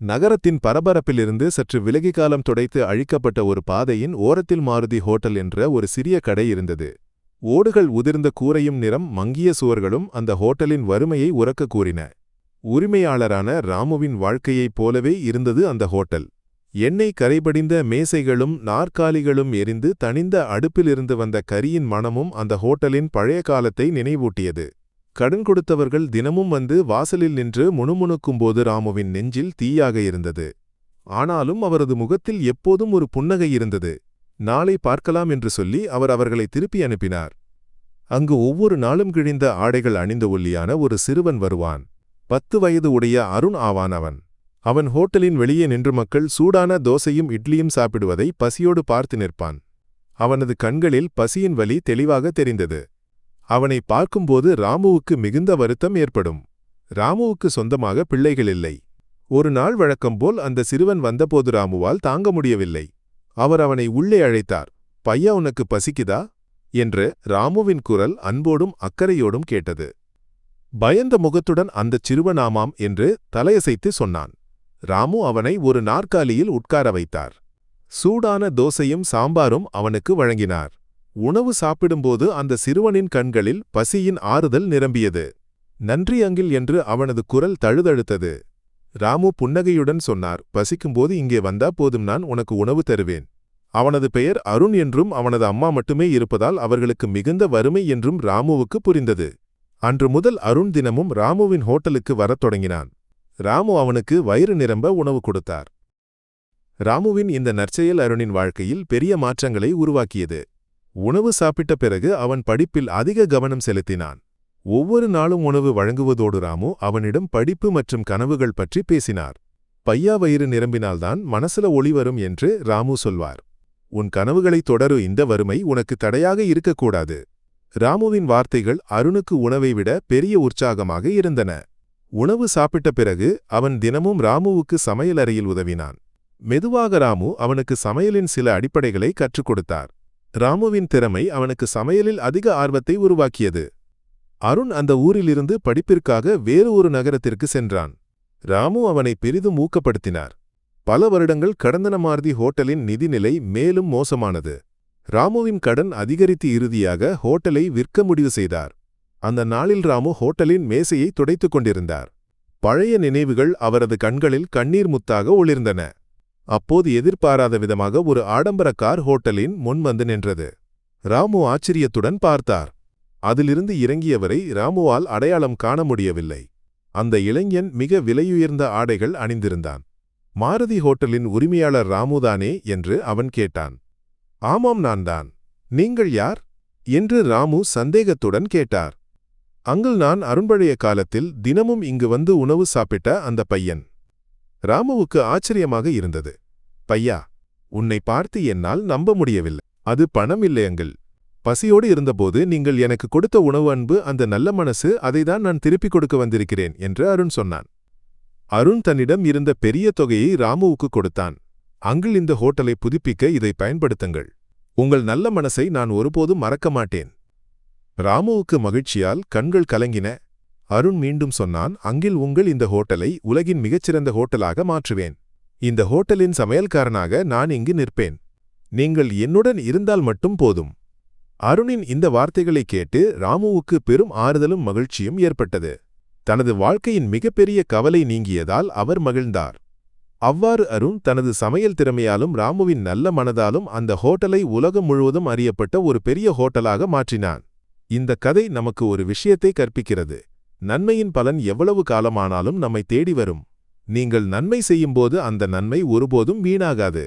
நகரத்தின் பரபரப்பிலிருந்து சற்று விலகி காலம் துடைத்து அழிக்கப்பட்ட ஒரு பாதையின் ஓரத்தில் மாருதி ஹோட்டல் என்ற ஒரு சிறிய கடை இருந்தது. ஓடுகள் உதிர்ந்த கூரையும் நிறம் மங்கிய சுவர்களும் அந்த ஹோட்டலின் வறுமையை உரக்க கூறின. உரிமையாளரான ராமுவின் வாழ்க்கையைப் போலவே இருந்தது அந்த ஹோட்டல். எண்ணெய் கரைபடிந்த மேசைகளும் நாற்காலிகளும் எரிந்து தணிந்த அடுப்பிலிருந்து வந்த கரியின் மணமும் அந்த ஹோட்டலின் பழைய காலத்தை நினைவூட்டியது. கடன் கொடுத்தவர்கள் தினமும் வந்து வாசலில் நின்று முணுமுணுக்கும்போது ராமுவின் நெஞ்சில் தீயாக இருந்தது. ஆனாலும் அவரது முகத்தில் எப்போதும் ஒரு புன்னகை இருந்தது. நாளை பார்க்கலாம் என்று சொல்லி அவர் அவர்களை திருப்பி அனுப்பினார். அங்கு ஒவ்வொரு நாளும் கிழிந்த ஆடைகள் அணிந்த ஒல்லியான ஒரு சிறுவன் வருவான். 10 வயது உடைய அருண் ஆவான் அவன். அவன் ஹோட்டலின் வெளியே நின்று மக்கள் சூடான தோசையும் இட்லியும் சாப்பிடுவதை பசியோடு பார்த்து நிற்பான். அவனது கண்களில் பசியின் வலி தெளிவாக தெரிந்தது. அவனை பார்க்கும்போது ராமுவுக்கு மிகுந்த வருத்தம் ஏற்படும். ராமுவுக்கு சொந்தமாக பிள்ளைகள் இல்லை. ஒரு நாள் வழக்கம்போல் அந்த சிறுவன் வந்தபோது ராமுவால் தாங்க முடியவில்லை. அவர் அவனை உள்ளே அழைத்தார். பையா, உனக்கு பசிக்குதா என்று ராமுவின் குரல் அன்போடும் அக்கறையோடும் கேட்டது. பயந்த முகத்துடன் அந்தச் சிறுவன் ஆமாம் என்று தலையசைத்து சொன்னான். ராமு அவனை ஒரு நாற்காலியில் உட்கார வைத்தார். சூடான தோசையும் சாம்பாரும் அவனுக்கு வழங்கினார். உணவு சாப்பிடும்போது அந்த சிறுவனின் கண்களில் பசியின் ஆறுதல் நிரம்பியது. நன்றி அங்கிள் என்று அவனது குரல் தழுதழுத்தது. ராமு புன்னகையுடன் சொன்னார், பசிக்கும்போது இங்கே வந்தா போதும், நான் உனக்கு உணவு தருவேன். அவனது பெயர் அருண் என்றும் அவனது அம்மா மட்டுமே இருப்பதால் அவர்களுக்கு மிகுந்த வறுமை என்றும் ராமுவுக்கு புரிந்தது. அன்று முதல் அருண் தினமும் ராமுவின் ஹோட்டலுக்கு வரத் தொடங்கினான். ராமு அவனுக்கு வயிறு நிரம்ப உணவு கொடுத்தார். ராமுவின் இந்த நற்செயல் அருணின் வாழ்க்கையில் பெரிய மாற்றங்களை உருவாக்கியது. உணவு சாப்பிட்ட பிறகு அவன் படிப்பில் அதிக கவனம் செலுத்தினான். ஒவ்வொரு நாளும் உணவு வழங்குவதோடு ராமு அவனிடம் படிப்பு மற்றும் கனவுகள் பற்றி பேசினார். பையா, வயிறு நிரம்பினால்தான் மனசுல ஒளி வரும் என்று ராமு சொல்வார். உன் கனவுகளை தொடரு, இந்த வறுமை உனக்கு தடையாக இருக்கக்கூடாது. ராமுவின் வார்த்தைகள் அருணுக்கு உணவை விட பெரிய உற்சாகமாக இருந்தன. உணவு சாப்பிட்ட பிறகு அவன் தினமும் ராமுவுக்கு சமையலறையில் உதவினான். மெதுவாக ராமு அவனுக்கு சமையலின் சில அடிப்படைகளை கற்றுக் கொடுத்தார். ராமுவின் திறமை அவனுக்கு சமையலில் அதிக ஆர்வத்தை உருவாக்கியது. அருண் அந்த ஊரிலிருந்து படிப்பிற்காக வேறு ஒரு நகரத்திற்கு சென்றான். ராமு அவனை பெரிதும் ஊக்கப்படுத்தினார். பல வருடங்கள் கடந்தன. மாருதி ஹோட்டலின் நிதிநிலை மேலும் மோசமானது. ராமுவின் கடன் அதிகரித்து இறுதியாக ஹோட்டலை விற்க முடிவு செய்தார். அந்த நாளில் ராமு ஹோட்டலின் மேசையை துடைத்துக் கொண்டிருந்தார். பழைய நினைவுகள் அவரது கண்களில் கண்ணீர் முத்தாக ஒளிர்ந்தன. அப்போது எதிர்பாராத விதமாக ஒரு ஆடம்பர கார் ஹோட்டலின் முன் வந்து நின்றது. ராமு ஆச்சரியத்துடன் பார்த்தார். அதிலிருந்து இறங்கியவரை ராமுவால் அடையாளம் காண முடியவில்லை. அந்த இளைஞன் மிக விலையுயர்ந்த ஆடைகள் அணிந்திருந்தான். மாருதி ஹோட்டலின் உரிமையாளர் ராமுதானே என்று அவன் கேட்டான். ஆமாம், நான்தான். நீங்கள் யார் என்று ராமு சந்தேகத்துடன் கேட்டார். அங்கிள், நான் அருண்பழைய காலத்தில் தினமும் இங்கு வந்து உணவு சாப்பிட்ட அந்த பையன். ராமுவுக்கு ஆச்சரியமாக இருந்தது. பையா, உன்னை பார்த்து என்னால் நம்ப முடியவில்லை. அது பணம் இல்லை அங்கிள். பசியோடு இருந்தபோது நீங்கள் எனக்கு கொடுத்த உணவு, அன்பு, அந்த நல்ல மனசு, அதைதான் நான் திருப்பிக் கொடுக்க வந்திருக்கிறேன் என்று அருண் சொன்னான். அருண் தன்னிடம் இருந்த பெரிய தொகையை ராமுவுக்கு கொடுத்தான். அங்கிள், இந்த ஹோட்டலை புதுப்பிக்க இதை பயன்படுத்துங்கள். உங்கள் நல்ல மனசை நான் ஒருபோதும் மறக்க மாட்டேன். ராமுவுக்கு மகிழ்ச்சியால் கண்கள் கலங்கின. அருண் மீண்டும் சொன்னான், அங்கிள், உங்கள் இந்த ஹோட்டலை உலகின் மிகச்சிறந்த ஹோட்டலாக மாற்றுவேன். இந்த ஹோட்டலின் சமையல்காரனாக நான் இங்கு நிற்பேன். நீங்கள் என்னுடன் இருந்தால் மட்டும் போதும். அருணின் இந்த வார்த்தைகளை கேட்டு ராமுவுக்கு பெரும் ஆறுதலும் மகிழ்ச்சியும் ஏற்பட்டது. தனது வாழ்க்கையின் மிகப்பெரிய கவலை நீங்கியதால் அவர் மகிழ்ந்தார். அவ்வாறு அருண் தனது சமையல் திறமையாலும் ராமுவின் நல்ல மனதாலும் அந்த ஹோட்டலை உலகம் முழுவதும் அறியப்பட்ட ஒரு பெரிய ஹோட்டலாக மாற்றினான். இந்த கதை நமக்கு ஒரு விஷயத்தை கற்பிக்கிறது. நன்மையின் பலன் எவ்வளவு காலமானாலும் நம்மை தேடி வரும். நீங்கள் நன்மை செய்யும்போது அந்த நன்மை ஒருபோதும் வீணாகாது.